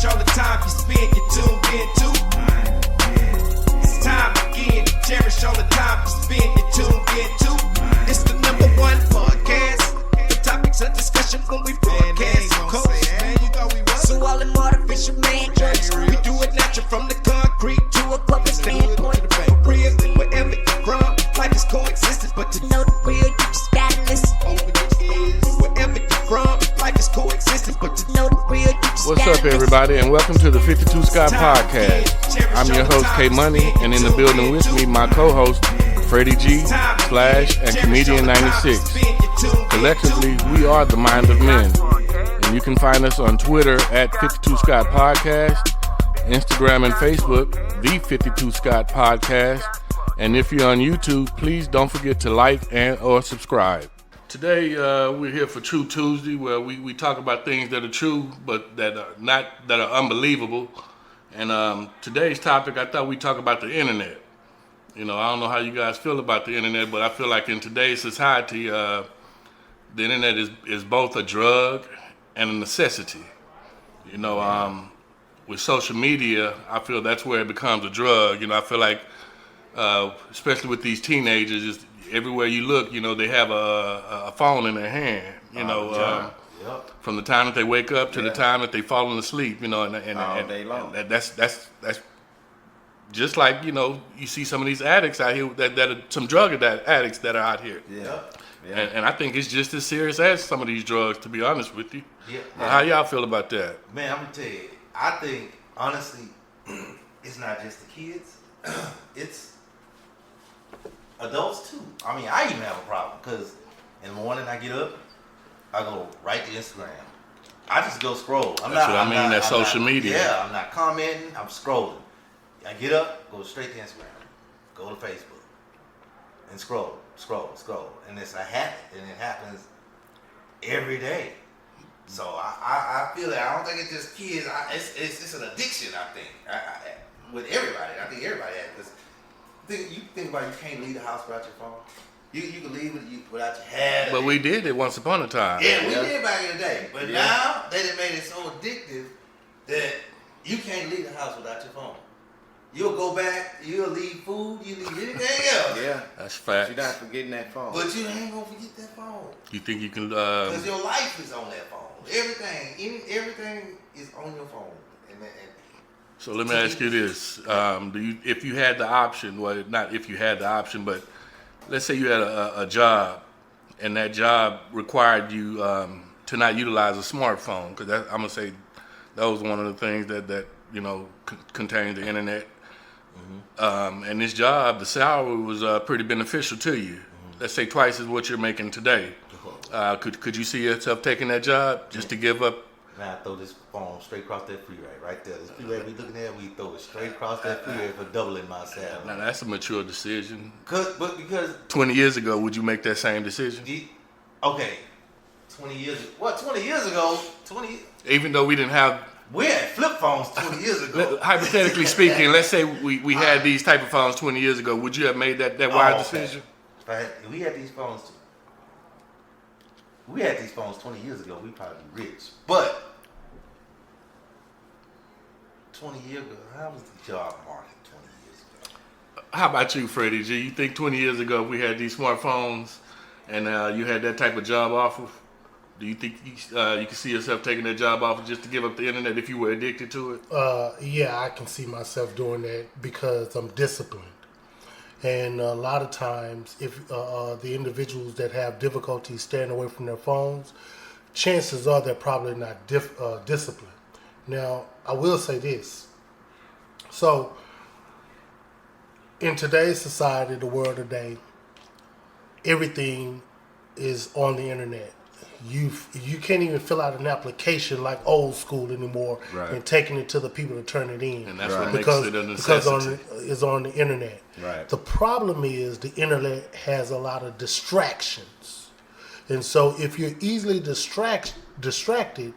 cherish all the time you spend, you tuned in to. It's time again to cherish all the time you spend, you tuned in to. It's the number one podcast. The topics of discussion when we broadcast. So all them artificial man jokes, we do it natural from the concrete to a public standpoint. Real, wherever you're from, life is coexistence, but to know the real, you just gotta listen. Wherever you're from, life is coexistence, but to know the real, you just What's up, everybody, and welcome to the 52 Scott Podcast. I'm your host, K Money, and in the building with me, my co-host, Freddie G, Flash, and Comedian 96. Collectively, we are the Mind of Men. And you can find us on Twitter at 52 Scott Podcast, Instagram and Facebook, the 52 Scott Podcast. And if you're on YouTube, please don't forget to like and or subscribe. Today, we're here for True Tuesday, where we talk about things that are true, but that are unbelievable. And today's topic, I thought we'd talk about the internet. You know, I don't know how you guys feel about the internet, but I feel like in today's society, the internet is both a drug and a necessity. You know, with social media, I feel that's where it becomes a drug. You know, I feel like, especially with these teenagers, everywhere you look, you know, they have a phone in their hand. You know, from the time that they wake up to the time that they fall asleep. You know, and all day long. That's just like, you know, you see some of these addicts out here that are some drug addicts that are out here. Yeah. And I think it's just as serious as some of these drugs, to be honest with you. Yeah. How y'all feel about that? Man, I'm gonna tell you, I think honestly, it's not just the kids, it's adults too. I mean, I even have a problem because in the morning I get up, I go right to Instagram. I just go scroll. That's social media. Yeah, I'm not commenting. I'm scrolling. I get up, go straight to Instagram, go to Facebook, and scroll, and it's a habit, and it happens every day. So I feel that I don't think it's just kids. It's an addiction. I think with everybody. I think everybody has this. You think about it, you can't leave the house without your phone. You can leave without your hat. But we did it once upon a time. Yeah, we did back in the day. But now they done made it so addictive that you can't leave the house without your phone. You'll go back, you'll leave food, you leave anything else. Yeah. That's facts. You're not forgetting that phone. But you ain't gonna forget that phone. You think you can... Because your life is on that phone. Everything is on your phone. So let me ask you this. If you had the option, well, not if you had the option, but let's say you had a job, and that job required you to not utilize a smartphone, because I'm going to say that was one of the things that you know, contains the internet. Mm-hmm. And this job, the salary was pretty beneficial to you. Mm-hmm. Let's say twice as what you're making today. Could you see yourself taking that job just to give up? Now I throw this phone straight across that freeway right there. This freeway we looking at, we throw it straight across that freeway for doubling my salary. Now that's a mature decision. Because 20 years ago, would you make that same decision? Okay, 20 years. What? 20 years ago? Even though we didn't have. We had flip phones 20 years ago. Hypothetically speaking, let's say we had these type of phones 20 years ago. Would you have made that wise decision? If we had these phones. We had these phones 20 years ago. We'd probably be rich. But 20 years ago, how was the job market 20 years ago? How about you, Freddie G? You think 20 years ago we had these smartphones and you had that type of job offer? Do you think you can see yourself taking that job offer just to give up the internet if you were addicted to it? Yeah, I can see myself doing that because I'm disciplined. And a lot of times, if the individuals that have difficulty staying away from their phones, chances are they're probably not disciplined. Now, I will say this. So, in today's society, the world today, everything is on the internet. You can't even fill out an application like old school anymore, right, and taking it to the people to turn it in. And that's what makes it a necessity. Because it's on the internet. Right. The problem is the internet has a lot of distractions. And so if you're easily distracted,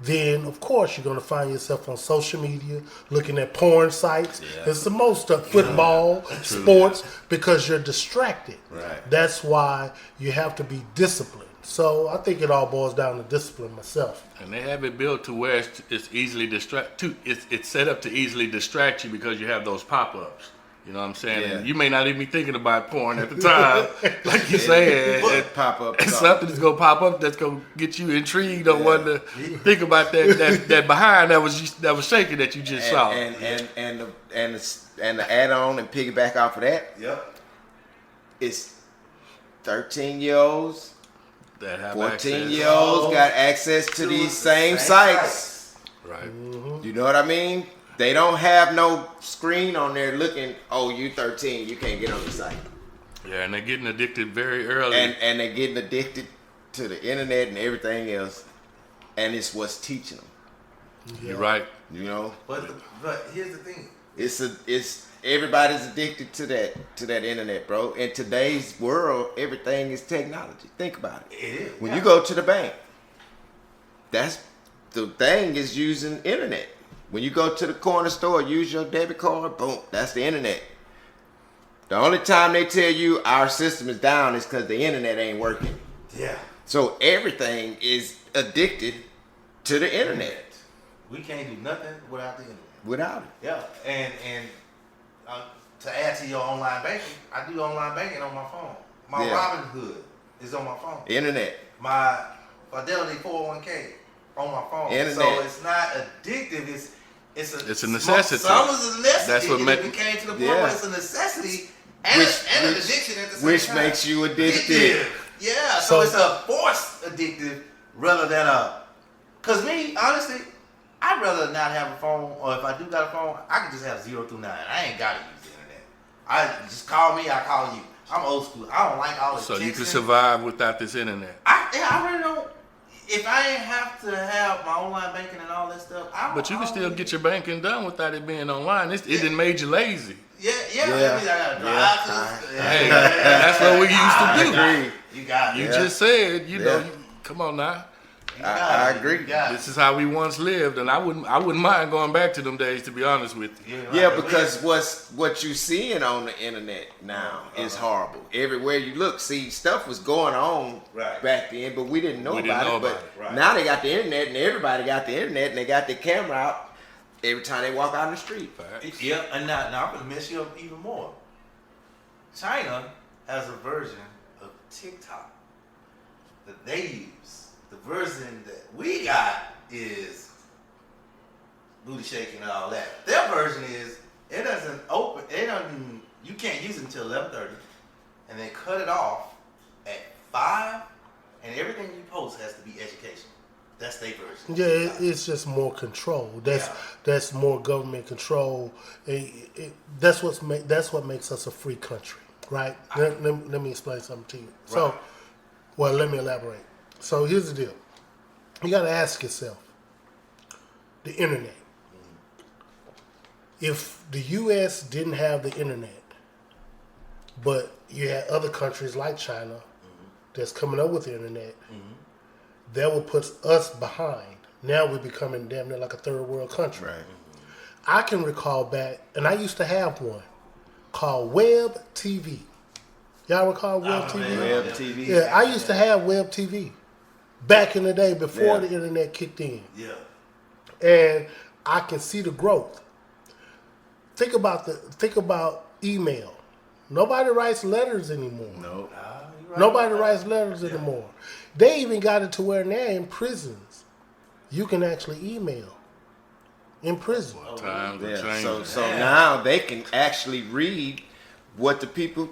then of course you're going to find yourself on social media looking at porn sites. Yeah. It's the most football, sports, because you're distracted. Right. That's why you have to be disciplined. So I think it all boils down to discipline myself. And they have it built to where it's easily it's set up to easily distract you because you have those pop-ups. You know what I'm saying? Yeah. And you may not even be thinking about porn at the time, like you saying. But pop up. And something's gonna pop up that's gonna get you intrigued or want to think about that behind that was shaking that you just saw. And the add on and piggyback off of that. Yep. It's 13-year-olds, That have 14-year-olds got access to these same sites. Right. You know what I mean? They don't have no screen on there looking, oh, you 13, you can't get on the site. Yeah, and they're getting addicted very early. And they're getting addicted to the internet and everything else. And it's what's teaching them. You're right. You know? But here's the thing. It's everybody's addicted to that internet, bro. In today's world, everything is technology. Think about it. It is. When you go to the bank, that's the thing is using internet. When you go to the corner store, use your debit card, boom, that's the internet. The only time they tell you our system is down is because the internet ain't working. Yeah. So everything is addicted to the internet. We can't do nothing without the internet. Without it. Yeah. And to add to your online banking, I do online banking on my phone. My Yeah. Robinhood is on my phone. Internet. My Fidelity 401k on my phone. Internet. So it's not addictive. It's a necessity. Some is a necessity. That's what and make- it became to the point Yeah. where it's a necessity and an addiction at the same which time. makes you addicted. Yeah. So So- it's a forced addictive rather than a. Cause me, honestly, I'd rather not have a phone, or if I do got a phone, I can just have 0 through 9. I ain't gotta use the internet. I just call me, I call you. I'm old school. I don't like all this. So you can texting. survive without this internet. I really don't. If I ain't have to have my online banking and all that stuff, But you can still get your banking done without it being online. It didn't made you lazy. Yeah. Yeah. That means I gotta drive to the. Hey, that's what we used to do. Agree. You got it. You Yeah. just said, you know, Yeah. come on now. You got I it. agree. You got it. This is how we once lived, and I wouldn't mind going back to them days, to be honest with you. Yeah, right. Yeah, because what you seeing on the internet now is horrible. Everywhere you look, see, stuff was going on Right. back then, but we didn't know We didn't about know it. about But it. Right. now they got the internet, and everybody got the internet, and they got their camera out every time they walk out in the street. Facts. Yeah, and now I'm gonna mess you up even more. China has a version of TikTok that they use. The version that we got is booty shaking and all that. Their version is it doesn't open. It doesn't. You can't use it until 11:30, and they cut it off at 5. And everything you post has to be educational. That's their version. Yeah, it's just more control. That's more government control. That's what makes us a free country, right? Let me explain something to you. So, Right. well, let me elaborate. So here's the deal. You got to ask yourself, the internet. If the U.S. didn't have the internet, but you had other countries like China that's coming up with the internet, that will put us behind. Now we're becoming damn near like a third world country. Right. I can recall back, and I used to have one called Web TV. Y'all recall Web TV? Web TV. Yeah, I used to have Web TV back in the day before Yeah. the internet kicked in. Yeah. And I can see the growth. Think about email. Nobody writes letters anymore. No. Nobody writes letters anymore. They even got it to where now in prisons, you can actually email in prison. Times are Yeah. changing. So now they can actually read what the people,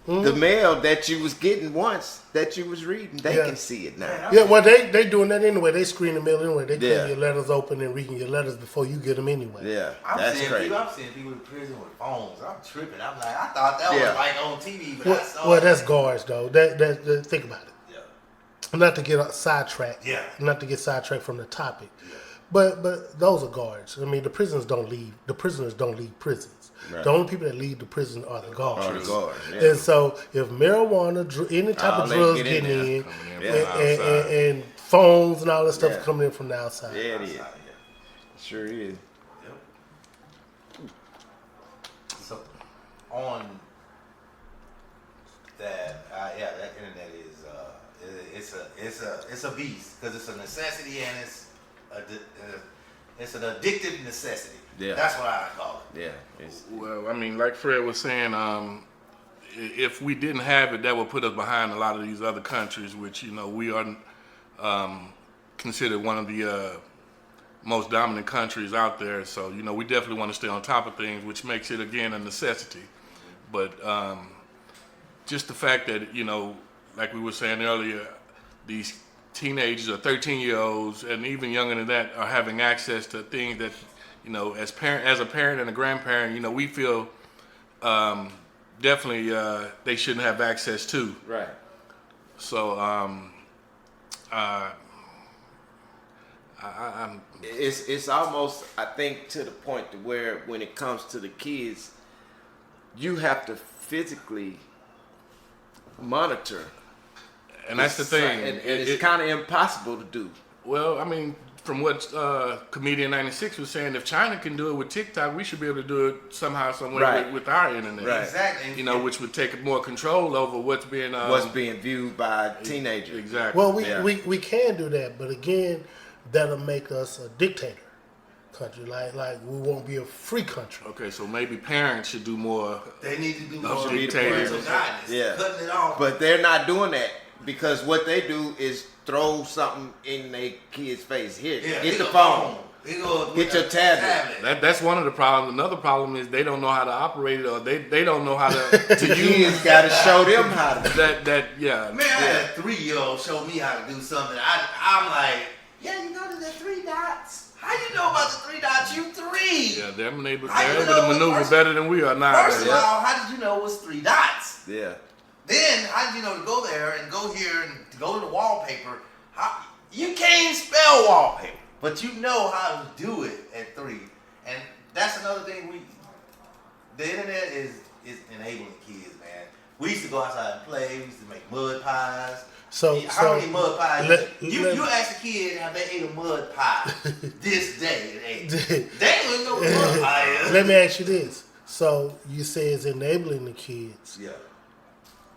the mail that you was getting once that you was reading, they Yeah. can see it now. Yeah, well, they doing that anyway. They screen the mail anyway. They Yeah. clean your letters open and reading your letters before you get them anyway. Yeah, I'm that's seeing crazy. people in prison with phones. I'm tripping. I'm like, I thought that Yeah. was like on TV, but I saw Well, it. that's guards though. That think about it. Yeah. Not to get sidetracked. Yeah. Not to get sidetracked from the topic. But those are guards. I mean, the prisoners don't leave. The prisoners don't leave prisons. Right. The only people that leave the prison are the guards. Or the guards, yeah. And so, if marijuana, any type of they drugs get in getting there. in, Coming in Yeah. from outside. and phones and all that stuff Yeah. coming in from the outside. Yeah, it is. Yeah. Sure is. Yep. So on that, that internet is It's a beast because it's a necessity and it's an addictive necessity. Yeah. That's what I call it. Yeah. Well, I mean, like Fred was saying, if we didn't have it, that would put us behind a lot of these other countries, which, you know, we are considered one of the most dominant countries out there. So, you know, we definitely want to stay on top of things, which makes it, again, a necessity. But just the fact that, you know, like we were saying earlier, these teenagers or 13-year-olds and even younger than that are having access to things that, you know, as a parent and a grandparent, you know, we feel definitely they shouldn't have access to. Right. So It's almost, I think, to the point to where when it comes to the kids, you have to physically monitor. and that's the thing. And it's kind of impossible to do. Well, I mean, from what Comedian 96 was saying, if China can do it with TikTok, we should be able to do it somehow, some way Right. with our internet. Right. Exactly. You know, which would take more control over what's being Viewed by teenagers. Exactly. Well, Yeah. we can do that, but again, that'll make us a dictator country. Like we won't be a free country. Okay, so maybe parents should do more. They need to do Of more dictators. parental guidance. Yeah. Cutting it off. But they're not doing that because what they do is throw something in their kid's face. Here, Yeah, get he the go phone. He go Get with your a tablet. That's one of the problems. Another problem is they don't know how to operate it, or they don't know how to The kids got to show them how to. yeah. Man, I had a 3-year-old show me how to do something. I'm like, yeah, you know the 3 dots. How you know about the 3 dots? You 3. Yeah, they're able How you to know maneuver first- better than we are now. First of all, how did you know it was 3 dots? Yeah. Then how did you know to go there and go here and to go to the wallpaper? You can't spell wallpaper, but you know how to do it at 3. And that's another thing the internet is enabling kids, man. We used to go outside and play. We used to make mud pies. How many mud pies? You ask a kid have they ate a mud pie this day and age. They don't even know what mud pie is. Let me ask you this. So you say it's enabling the kids. Yeah.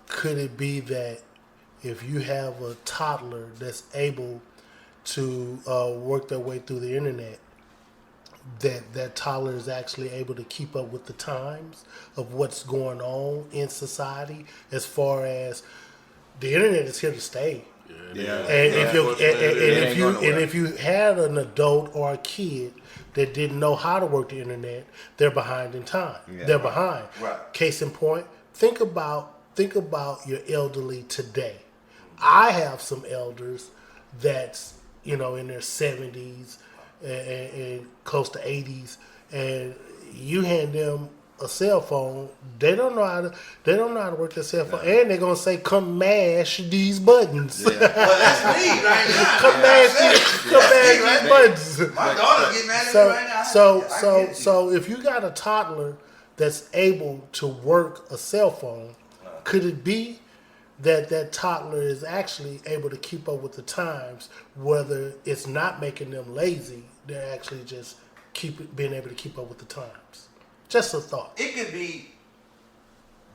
Could it be that if you have a toddler that's able to work their way through the internet, that toddler is actually able to keep up with the times of what's going on in society, as far as the internet is here to stay. Yeah. And Yeah. if you had an adult or a kid that didn't know how to work the internet, they're behind in time. Yeah. They're behind. Right. Case in point, think about your elderly today. I have some elders that's, you know, in their 70s and close to 80s, and you hand them a cell phone, they don't know how to work their cell phone, and they're gonna say, "Come mash these buttons." Well, that's me right now. Come mash these buttons. My daughter's getting mad at me right now. So if you got a toddler that's able to work a cell phone, could it be that toddler is actually able to keep up with the times, whether it's not making them lazy, they're actually just being able to keep up with the times? Just a thought. It could be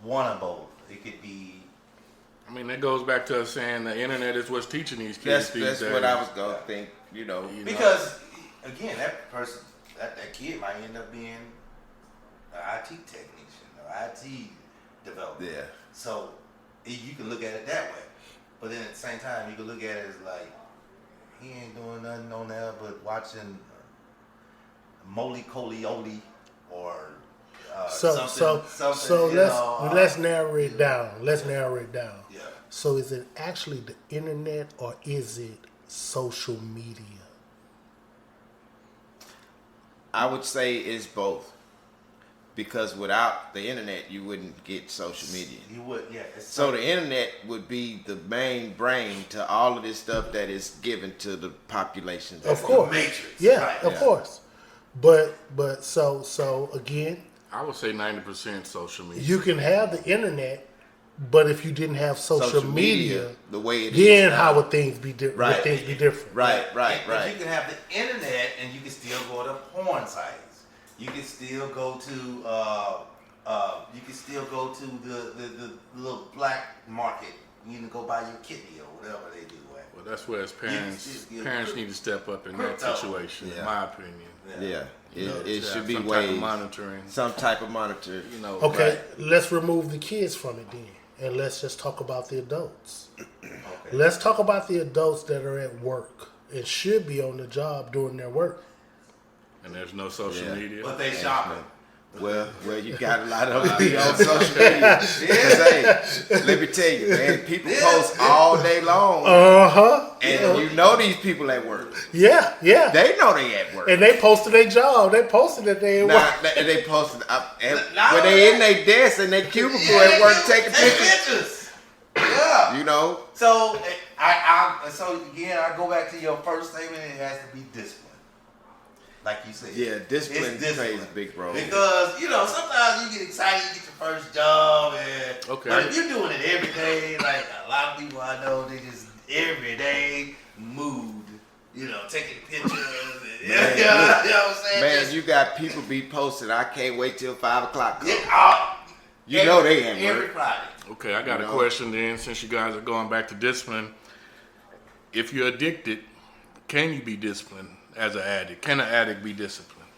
one of both. It could be. I mean, that goes back to us saying the internet is what's teaching these kids these That's days. what I was gonna think. You know, Because again, that person, that kid might end up being an IT technician or IT developer. Yeah. So you can look at it that way, but then at the same time, you can look at it as like he ain't doing nothing on there but watching Moly Colioli or something. So let's narrow it down. Yeah. So is it actually the internet or is it social media? I would say it's both. Because without the internet, you wouldn't get social media. You would, yeah. So the internet would be the main brain to all of this stuff that is given to the population. Of course. Matrix. Yeah, Right. of course. But so again, I would say 90% social media. you can have the internet, but if you didn't have social media, the way it then is how now. would things be different? Right. Would things be different? Right. But you can have the internet and you can still go to porn sites. You can still go to the little black market You need to go buy your kidney or whatever they do. Right? Well, that's where as parents need to step up in that Crypto. situation, in Yeah. my opinion. Yeah, it To should have be some type ways. of monitoring. Some type of monitor. You know, Okay, Right. let's remove the kids from it then, and let's just talk about the adults. Okay. Let's talk about the adults that are at work and should be on the job doing their work. and there's no social Yeah. media. But they shopping. Well, you got a lot of them be on social media. 'Cause, hey, let me tell you, man, people post all day long, and you know these people at work. Yeah, yeah. They know they at work. And they posted their job. They posted that they at Nah, work. they posted Nah, when they in their desk and their cubicle at work taking Take pictures. Yeah. You know, So so again, I go back to your first statement. It has to be discipline, like you said. yeah, discipline It's discipline. plays a big role. Because sometimes you get excited, you get your first job, and Okay. but if you're doing it every day, like a lot of people I know, they just every day moved, taking pictures. And, Man, you know what I'm saying? Man, Just- you got people be posted. I can't wait till 5 o'clock. Comes. you know they at every work. Friday. Okay, I got a know? question then, since you guys are going back to discipline. If you're addicted, can you be disciplined as an addict? Can an addict be disciplined?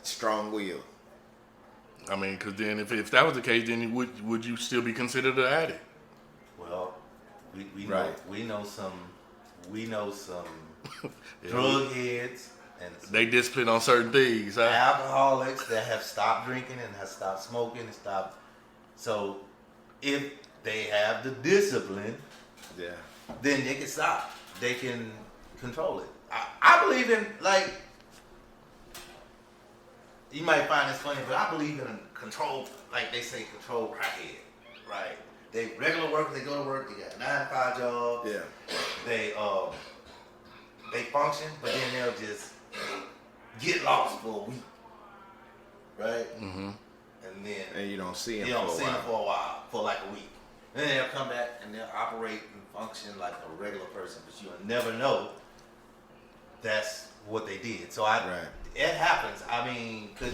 Strong will. I mean, because then if that was the case, then would you still be considered an addict? Well, we Right. know some drug heads and They discipline on certain things, huh? alcoholics that have stopped drinking and have stopped smoking and stopped. So if they have the discipline, Yeah. then they can stop. They can control it. I believe in, like, you might find this funny, but I believe in control, like they say, control crackhead, right? They regular workers, they go to work, they got 9 to 5 jobs. Yeah. They function, but then they'll just get lost for a week, right? Mm-hmm. And then And you don't see him you don't for see a them while. for a while, for like a week. Then they'll come back and they'll operate and function like a regular person, but you'll never know that's what they did. So Right. it happens. I mean, cause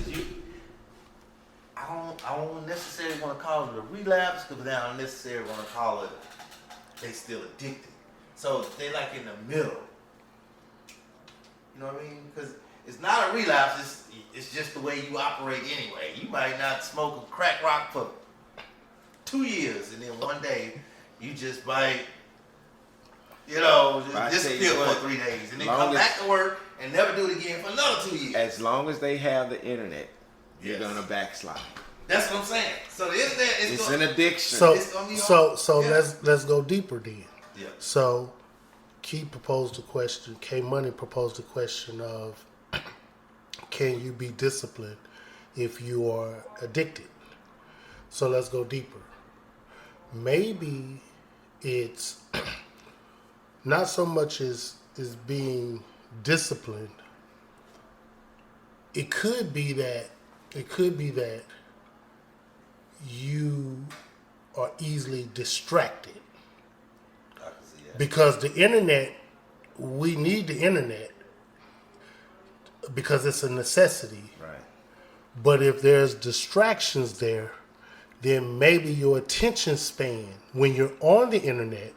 I don't necessarily want to call it a relapse, because I don't necessarily want to call it they still addicted. So they like in the middle. You know what I mean? Because it's not a relapse. It's just the way you operate anyway. You might not smoke a crack rock for 2 years, and then one day you just might, I just tell you disappear what, for 3 days, and then long come as- back to work and never do it again for another 2 years. As long as they have the internet, you're Yes. gonna backslide. That's what I'm saying. So the internet is It's going an addiction. So It's gonna be hard. Yeah. let's go deeper then. Yeah. So Key proposed a question, K Money proposed a question of can you be disciplined if you are addicted? So let's go deeper. Maybe it's not so much as being disciplined. It could be that you are easily distracted. I can see that. Because the internet, we need the internet because it's a necessity. Right. But if there's distractions there, then maybe your attention span, when you're on the internet,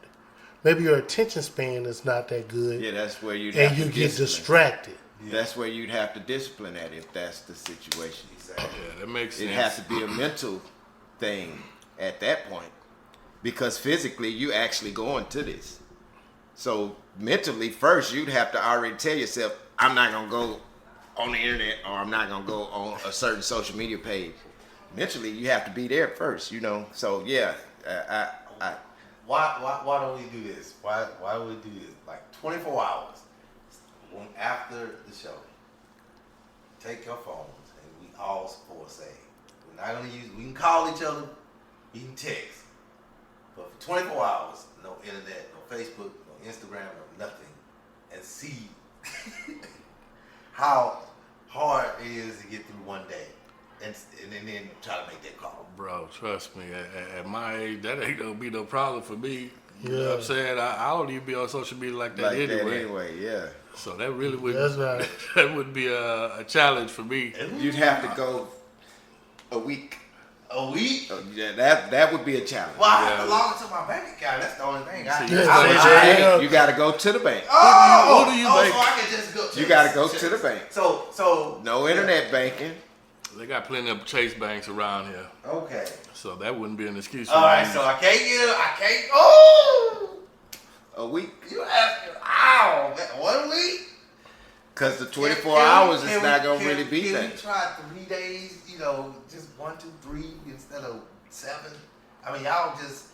maybe your attention span is not that good, Yeah, that's where you'd and have you to get discipline. distracted. That's where you'd have to discipline at if that's the situation. Exactly. Yeah, that makes sense. It has to be a mental thing at that point, because physically you actually going to this. So mentally, first you'd have to already tell yourself, I'm not gonna go on the internet, or I'm not gonna go on a certain social media page. Mentally, you have to be there first, So yeah, Why don't we do this? Why do we do this? Like 24 hours after the show, take your phones and we all four say, we're not gonna use. We can call each other, we can text, but for 24 hours, no internet, no Facebook, no Instagram, no nothing, and see how hard it is to get through one day, and then try to make that call. Bro, trust me, at my age, that ain't gonna be no problem for me. You know Yeah. what I'm saying? I don't even be on social media like that like that anyway. anyway. Yeah, So that really would That's right. that would be a challenge for me. you'd have to go a week A week? Yeah, that would be a challenge. Well, I have to log into my bank account. That's the only thing. You got to go to the bank. Who do you bank? So I can just go. You got to go to the bank. So No internet banking. They got plenty of Chase banks around here, Okay. so that wouldn't be an excuse. All right. So I can't. Oh, A week. you asking? Ow, man, 1 week? Because the 24 Can hours we- is not going to can- really be Can that. we try 3 days? Just 1, 2, 3 instead of 7. I mean, y'all just,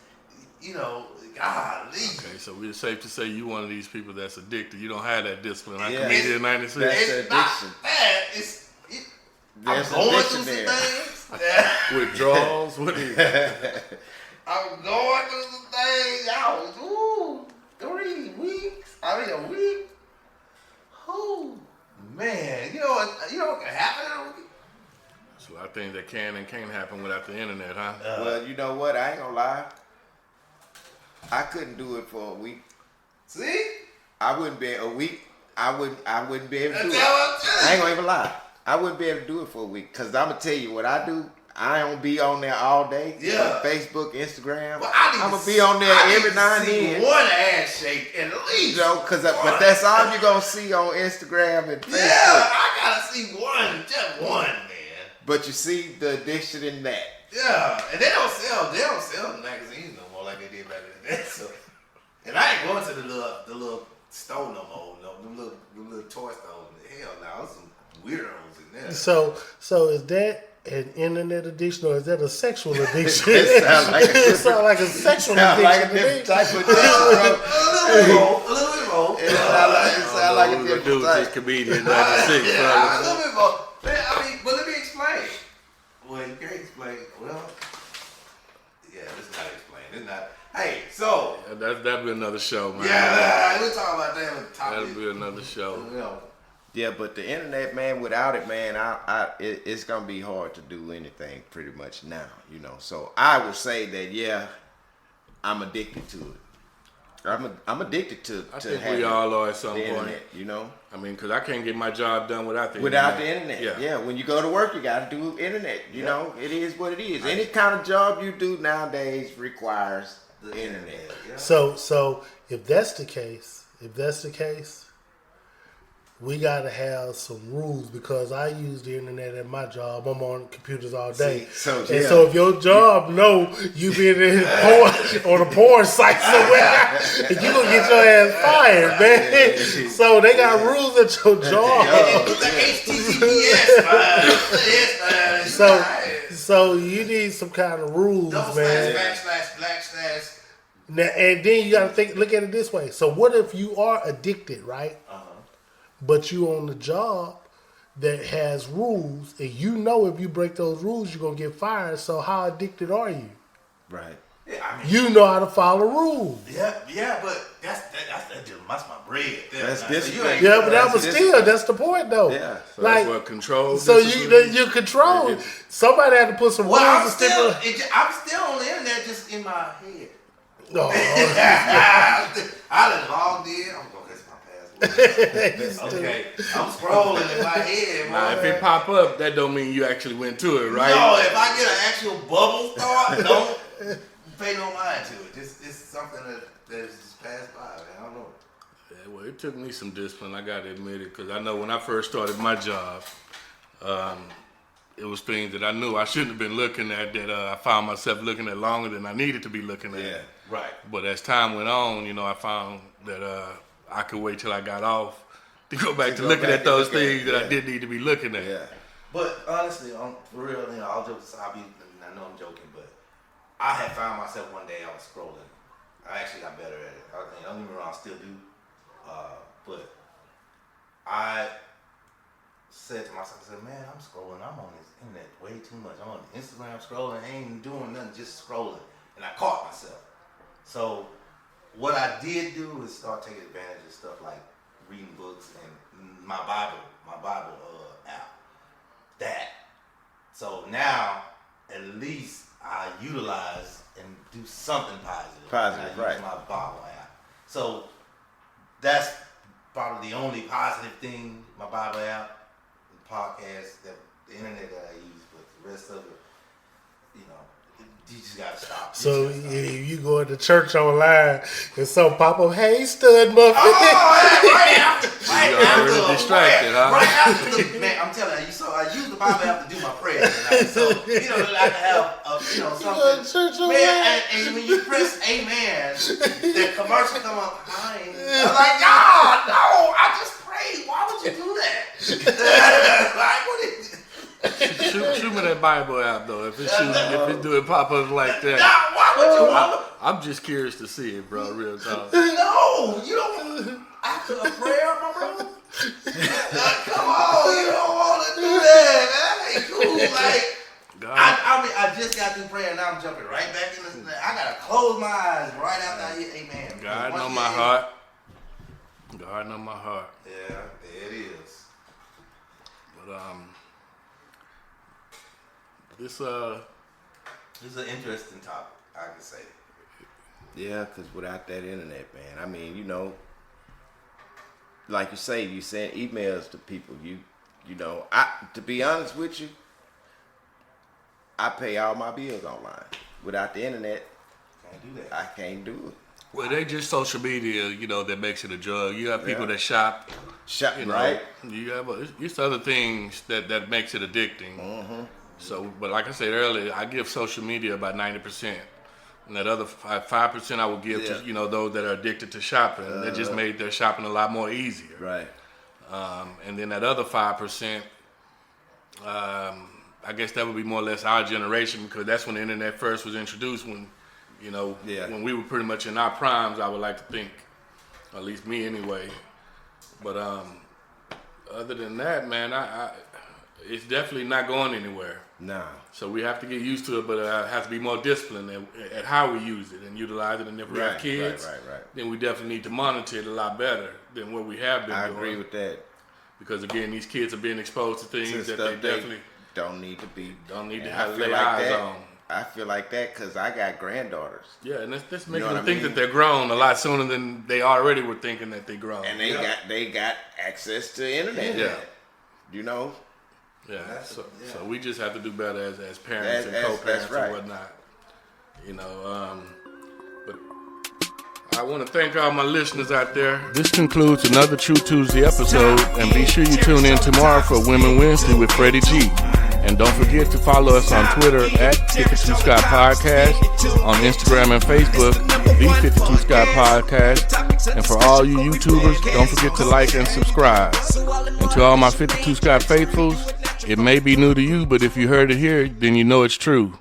golly. Okay, so we're safe to say you one of these people that's addicted. You don't have that discipline. I Yeah. comedian 96. That's It's the not addiction. that. I'm There's going addiction through there. some things. Withdrawals. What is it? I'm going through some things. Y'all, 3 weeks. I mean, a week. Oh man, you know what can happen in a week? There's a lot of things that can and can't happen without the internet, huh? Well, you know what? I ain't going to lie. I couldn't do it for a week. See? I wouldn't be a week. I wouldn't be able to do That's it. how I'm telling I ain't you. gonna even lie. I wouldn't be able to do it for a week. Cause I'm gonna tell you what I do. I don't be on there all day. Yeah. Like Facebook, Instagram. Well, I'm gonna be on there every now and then. One ass shake at least. You know, but that's all you're gonna see on Instagram and Facebook. Yeah, I gotta see one, just one, man. But you see the addiction in that. Yeah, and they don't sell the magazines no more like they did back in the day. So, and I ain't going to the little store no more. No, the little toy store. Hell, no, there's some weirdos in there. So is that an internet addiction or is that a sexual addiction? It sound like a It sound like a sexual Sound like a addiction. different type of addiction, bro. A little bit more. It sound like a What we different do with this type. comedian 96, Yeah, a fellas. little bit more. Man, I mean, but let me explain. Well, you can't explain. Well, yeah, this is not explain. It's not. Hey, so That'd be another show, man. yeah, we'll talk about that on the topic. That'll be another show. You know. Yeah, but the internet, man, without it, man, it's gonna be hard to do anything pretty much now, you know. So I would say that, yeah, I'm addicted to it. I'm addicted to I think having we all are at some the point. internet, you know. I mean, because I can't get my job done without the Without internet. the internet, yeah. When you go to work, you got to do internet. You know, it is what it is. Any kind of job you do nowadays requires the internet. Yeah. So if that's the case, we gotta have some rules because I use the internet at my job. I'm on computers all day. So if your job know you been in porn on a porn site somewhere, you gonna get your ass fired, man. So they got rules at your job. Put the HTTPS So you need some kind of rules, man. ///// Now, and then you gotta look at it this way. So what if you are addicted, right? But you on the job that has rules, and you know if you break those rules, you're gonna get fired. So how addicted are you? Right. Yeah, I mean, You know how to follow rules. yeah, but that's my bread. That's So discipline. you ain't- Yeah, but That's that's the point though. Yeah. So Like, that's what control. so discipline. you control. Somebody had to put some rules Well, and stipulate. I'm still on the internet, just in my head. No, I done logged in. I'm gonna get my password. Okay, I'm scrolling in my head. Now, if boy. it pop up, that don't mean you actually went to it, right? No, if I get an actual bubble thought, don't pay no mind to it. It's something that's just passed by. Man. I don't know. Yeah, well, it took me some discipline, I gotta admit it, because I know when I first started my job, it was things that I knew I shouldn't have been looking at that I found myself looking at longer than I needed to be looking at. Yeah. Right. But as time went on, I found that I could wait till I got off to go back to go looking back at and those look at things it, that I yeah. did need to be looking at. Yeah. But honestly, for real, all jokes aside, I know I'm joking, but I had found myself one day I was scrolling. I actually got better at it. Don't get me wrong, I still do. But I said to myself, I said, man, I'm scrolling. I'm on this internet way too much. I'm on Instagram scrolling. I ain't doing nothing, just scrolling. And I caught myself. So what I did do is start taking advantage of stuff like reading books and my Bible app. That. So now, at least I utilize and do something positive. Positive, I right. use my Bible app. So that's probably the only positive thing, my Bible app, the podcast, the internet that I use, but the rest of it, you just gotta stop. So you go into church online and some pop up, hey stud muffin. Right after distracted, huh? Right after man, I'm telling you, so I use the Bible after to do my prayers tonight. So I can have something. Man, and when you press amen, the commercial come up. I'm like, God, no, I just prayed. Why would you do that? Like, what is it? Shoot me that Bible app though. If it's doing pop-ups like that. Nah, why would you want to? I'm just curious to see it, bro. Real talk. No, you don't. After a prayer, my bro. Come on, you don't want to do that. That ain't cool. Like, I just got through praying. Now I'm jumping right back in the. I gotta close my eyes right after I hit amen. God know my heart. God know my heart. Yeah, it is. But this is an interesting topic, I can say. Yeah, because without that internet, man, I mean, like you say, you send emails to people. To be honest with you, I pay all my bills online. Without the internet, Can't do that. I can't do it. well, they just social media, that makes it a drug. You have people that shop, Right? You have it's other things that makes it addicting. Mm-hmm. So, but like I said earlier, I give social media about 90%, and that other 5% I will give to those that are addicted to shopping. That just made their shopping a lot more easier. Right. And then that other 5%, I guess that would be more or less our generation, because that's when the internet first was introduced. When when we were pretty much in our primes, I would like to think, at least me anyway. But other than that, man, I it's definitely not going anywhere. Nah. So we have to get used to it, but it has to be more disciplined at how we use it and utilize it. And if we have kids, right. then we definitely need to monitor it a lot better than what we have been doing. I agree with that. Because again, these kids are being exposed to things that they definitely don't need to be. Don't need to And have I to feel lay like eyes that. on. I feel like that because I got granddaughters. Yeah, and that's making know them what I think mean? that they're grown a lot sooner than they already were thinking that they're grown. And they got access to the internet. Yeah. Yeah, That's- so yeah. so we just have to do better as parents and co-parents that's right. and whatnot. But I want to thank all my listeners out there. This concludes another True Tuesday episode, and be sure you tune in tomorrow for Women Wednesday with Freddie G. And don't forget to follow us on Twitter at 52 Scott Podcast, on Instagram and Facebook, The 52 Scott Podcast. And for all you YouTubers, don't forget to like and subscribe. And to all my 52 Scott faithfuls, it may be new to you, but if you heard it here, then you know it's true.